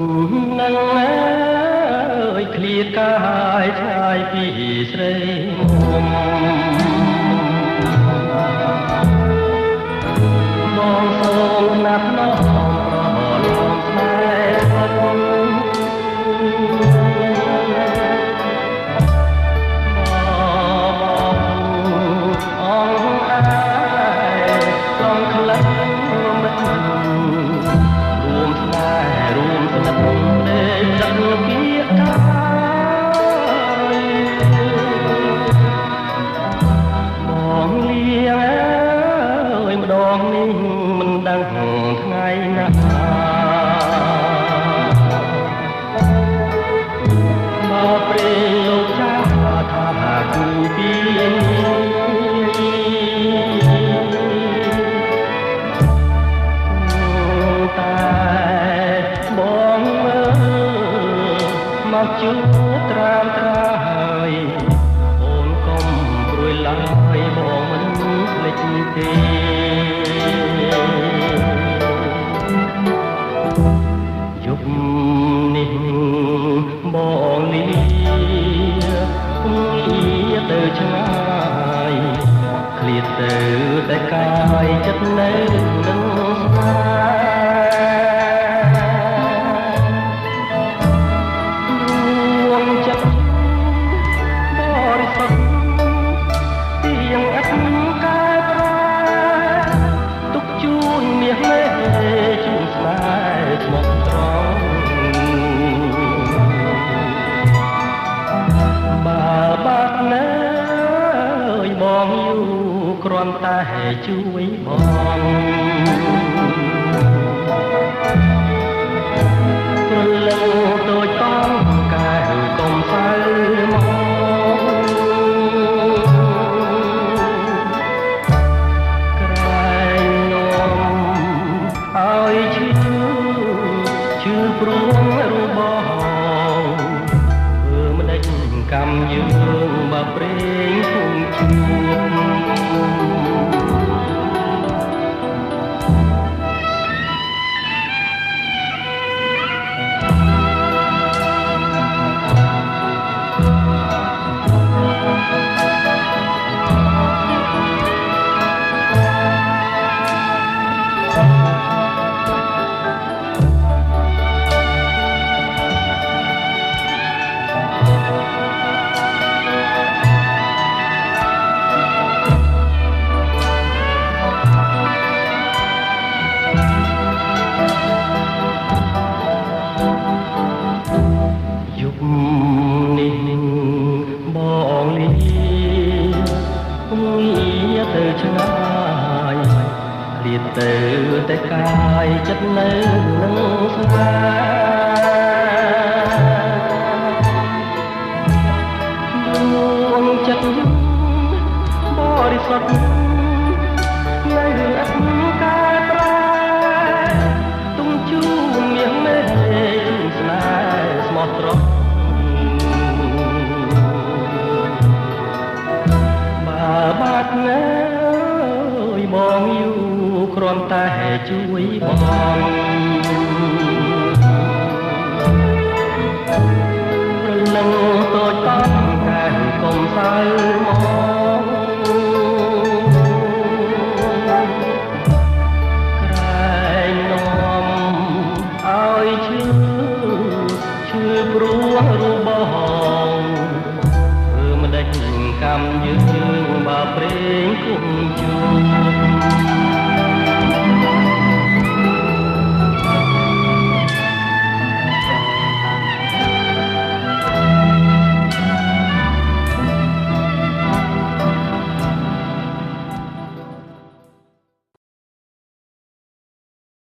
មិននឹងអើយឃ្លាតកាយឆ្ងាយពីស្រីមុំបងសូមណាត់ណោះប្រឡំស្នេហ៍បងថ្ងៃណាមកព្រេងលោកចាស់ថាគូពីតែបងមើលមកជួបត្រាំត្រាយអូនកុំព្រួយឡើយបងមិនភ្លេចទេនេះបងនេះទៅឆ្ងាយឃ្លាតទៅតែកាយចិត្តនៅនឹងស្នេហ៍រួមចិត្តបរិសុទ្ធទៀងអត់កែប្រែទុកជូនមាសមេជូនស្នេហ៍ស្មោះត្រង់បាត់ណើយបងយូរគ្រាន់តែជួយបងព្រលឹងតូចតងកែវកុំសៅមកក្រែងនាំឲ្យឈឺព្រោះរបស់មិនដេញកម្មយើងបើព្រេងគង់ជួបបងលីទៅឆ្ងាយឃ្លាតទៅតែកាយចិត្តនៅនឹងស្នេហ៍ដួងចិត្តបរិសុទ្ធនៅអត់កែប្រែទុំជួមាសមេស្នេហ៍ស្មោះត្រង់បាត់ណើយបងយូរគ្រាន់តែជួយបងព្រលឹងតូចតងកែកុំសៅមកក្រែងនាំឲ្យឈឺព្រោះរបស់មិនដេញកម្មយើងបើព្រេងគង់ជួប